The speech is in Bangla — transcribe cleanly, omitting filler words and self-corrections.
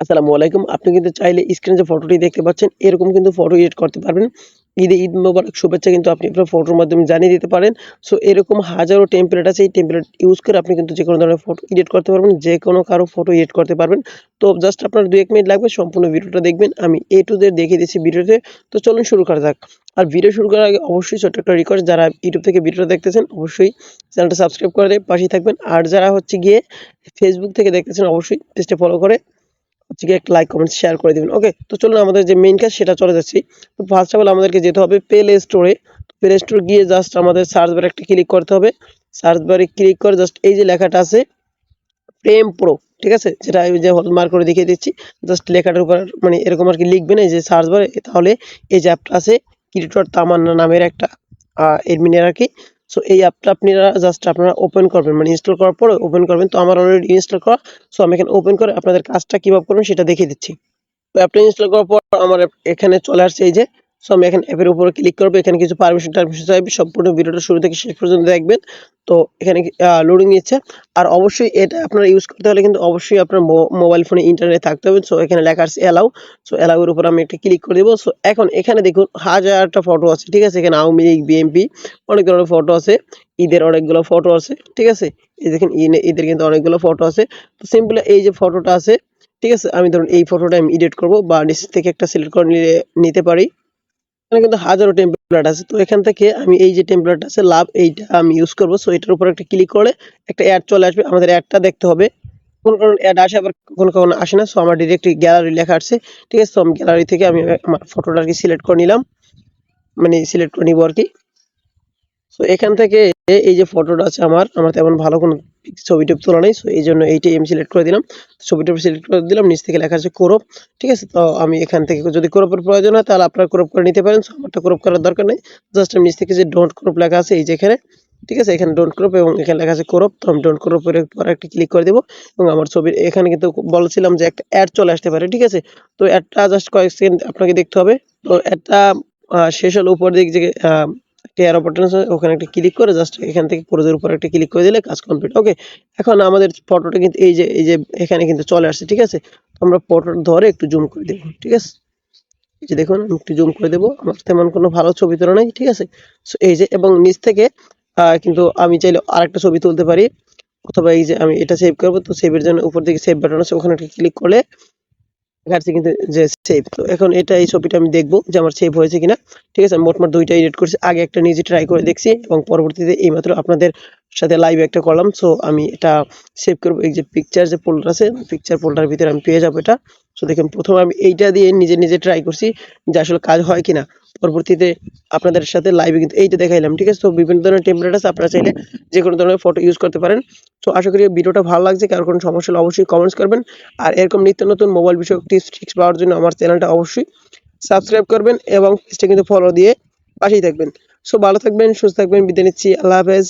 আসসালামু আলাইকুম। আপনি কিন্তু চাইলে স্ক্রিনে যে ফটোটি দেখতে পাচ্ছেন, এরকম কিন্তু ফটো এডিট করতে পারবেন। ঈদ মোবারক শুভেচ্ছা কিন্তু আপনি আপনার ফটোর মাধ্যমে জানিয়ে দিতে পারেন। সো এরকম হাজারো টেমপ্লেট আছে। এই টেমপ্লেট ইউজ করে আপনি কিন্তু যেকোনো ধরনের ফটো এডিট করতে পারবেন। যেকোনো কারো ফটো এডিট করতে পারবেন। তো জাস্ট আপনার ২-১ মিনিট লাগবে। সম্পূর্ণ ভিডিওটা দেখবেন। আমি A to Z দেখিয়ে দিচ্ছি ভিডিওতে। তো চলুন শুরু করা যাক। আর ভিডিও শুরু করার আগে অবশ্যই ছোট্ট একটা রিকোয়েস্ট, যারা YouTube থেকে ভিডিওটা দেখতেছেন অবশ্যই চ্যানেলটা সাবস্ক্রাইব করে পাশেই থাকবেন। আর যারা হচ্ছে গিয়ে Facebook থেকে দেখতেছেন অবশ্যই পেজটা ফলো করে হচ্ছে গিয়ে একটা লাইক, কমেন্ট, শেয়ার করে দিবেন। ওকে? তো চলুন আমাদের যে মেইন কাজ সেটা চলে যাচ্ছি। তো ফার্স্ট অফ অল আমাদেরকে যেতে হবে প্লে স্টোরে। প্লে স্টোর গিয়ে জাস্ট আমাদের সার্চ বারে একটা ক্লিক করতে হবে। সার্চ বারে ক্লিক করে জাস্ট এই যে লেখাটা আছে প্রেম প্রো, ঠিক আছে? যেটা আমি যে হলমার্ক করে দেখিয়ে দিচ্ছি। জাস্ট লেখাটার উপর মানে এরকম আরকি লিখবেন এই যে সার্চ বারে, তাহলে এই যে অ্যাপটা আছে ক্রিয়েটর তামান্না নামের একটা অ্যাডমিনের আরকি। সো এই অ্যাপটা আপনারা ওপেন করবেন, মানে ইনস্টল করার পরে ওপেন করবেন। তো আমার অলরেডি ইনস্টল করা। সো আমি এখানে ওপেন করে আপনাদের কাজটা কিভাবে করবেন সেটা দেখিয়ে দিচ্ছি। তো অ্যাপটা ইনস্টল করার পর আমার এখানে চলে আসছে এই যে। সো আমি এখন অ্যাপের উপরে ক্লিক করব। এখানে কিছু পারমিশন চাইবে। সম্পূর্ণ ভিডিওটা শুরু থেকে শেষ পর্যন্ত দেখবেন। তো এখানে লোডিং নিচ্ছে। আর অবশ্যই এটা আপনারা ইউজ করতে হলে কিন্তু অবশ্যই আপনার মোবাইল ফোনে ইন্টারনেট থাকতে হবে। সো এখানে লেখা আছে অ্যালাউ। সো অ্যালাউ এর উপর আমি একটা ক্লিক করে দেব। সো এখন এখানে দেখুন হাজারটা ফটো আছে, ঠিক আছে? এখানে আওয়ামী লীগ, বিএনপি অনেক ধরনের ফটো আছে। ঈদের অনেকগুলো ফটো আছে, ঠিক আছে? এই দেখেন ঈদের কিন্তু অনেকগুলো ফটো আছে। তো সিম্পলি এই যে ফটোটা আছে, ঠিক আছে? আমি ধরুন এই ফটোটা আমি এডিট করব বা নিচ থেকে একটা সিলেক্ট করে নিতে পারি। এখানে কিন্তু হাজারো টেমপ্লেট আছে। তো এখান থেকে আমি এই যে টেমপ্লেট আছে লাভ, এইটা আমি ইউজ করব। সো এটার উপর একটা ক্লিক করলে একটা অ্যাড চলে আসবে। আমাদের অ্যাডটা দেখতে হবে। কোনো অ্যাড আসে, আবার কখনো আসে না। সো আমার ডিরেক্ট গ্যালারি লেখা আসছে, ঠিক আছে? তো আমি গ্যালারি থেকে আমি আমার ফটোটা আরকি সিলেক্ট করে নিলাম। মানে সিলেক্ট করে নিব আরকি। সো এখান থেকে এই যে ফটোটা আছে আমার তেমন ভালো কোনো ছবি-টবি তোলা নেই। সো এইজন্য এইটাই আমি সিলেক্ট করে দিলাম। ছবি-টবি সিলেক্ট করে দিলাম। নিচ থেকে লেখা আছে ক্রপ। ঠিক আছে? তো আমি এখান থেকে যদি ক্রপের প্রয়োজন হয় তাহলে আপনারা ক্রপ করে নিতে পারেন। সো আমারটা ক্রপ করার দরকার নেই। জাস্ট আমি নিচ থেকে যে ডোন্ট ক্রপ লেখা আছে এই যে এখানে, ঠিক আছে? এখানে ডোন্ট ক্রপ এবং এখানে লেখা আছে ক্রপ। তো আমি ডোন্ট ক্রপ এর উপর একটা ক্লিক করে দেব এবং আমার ছবির এখানে কিন্তু বলেছিলাম যে একটা অ্যাড চলে আসতে পারে, ঠিক আছে? তো অ্যাডটা জাস্ট কয়েক সেকেন্ড আপনাকে দেখতে হবে। তো অ্যাডটা শেষ হলে উপর দিক যে একটা অ্যারো বাটন আছে, ওখানে একটা ক্লিক করে জাস্ট এখান থেকে ক্লোজের উপর একটা ক্লিক করে দিলে কাজ কমপ্লিট। ওকে? এখন আমাদের ফটোটা কিন্তু এই যে এখানে কিন্তু চলে আসছে, ঠিক আছে? আমরা ফটোটা ধরে একটু জুম করে দেব, ঠিক আছে? এই যে দেখুন আমি একটু জুম করে দেব। আমার তেমন কোনো ভালো ছবি তোলা নাই, ঠিক আছে? সো এই যে এবং নিচ থেকে কিন্তু আমি চাইলে আরেকটা ছবি তুলতে পারি, অথবা এই যে আমি এটা সেভ করব। তো সেভের জন্য উপর দিকে সেভ বাটন আছে, ওখানে একটা ক্লিক করলে দেখাচ্ছে কিন্তু যে সেভ। তো এখন এই ছবিটা আমি দেখব যে আমার সেভ হয়েছে কিনা। ঠিক আছে? আমি মোটমাট ২ টা এডিট করেছি। আগে একটা নিজে ট্রাই করে দেখছি এবং পরবর্তীতে এইমাত্র আপনাদের সাথে লাইভ একটা করলাম। সো আমি এটা সেভ করব। এই যে পিকচার যে ফোল্ডার আছে, পিকচার ফোল্ডারের ভিতরে আমি পেয়ে যাবো এটা। সো দেখেন প্রথমে আমি এইটা দিয়ে নিজে ট্রাই করছি যে আসলে কাজ হয় কিনা। পরবর্তীতে আপনাদের সাথে লাইভে কিন্তু এইটা দেখাইলাম, ঠিক আছে? তো বিভিন্ন ধরনের টেমপ্লেট আছে, আপনারা চাইলে যেকোনো ধরনের ফটো ইউজ করতে পারেন। তো আশা করি ভিডিওটা ভালো লাগছে। কারো কোনো সমস্যা হলে অবশ্যই কমেন্টস করবেন। আর এরকম নিত্য নতুন মোবাইল বিষয়ক টিপস ট্রিক্স পাওয়ার জন্য আমার চ্যানেলটা অবশ্যই সাবস্ক্রাইব করবেন এবং পেজটা কিন্তু ফলো দিয়ে পাশেই থাকবেন। সো ভালো থাকবেন, সুস্থ থাকবেন। বিদায় নিচ্ছি। আল্লাহ হাফেজ।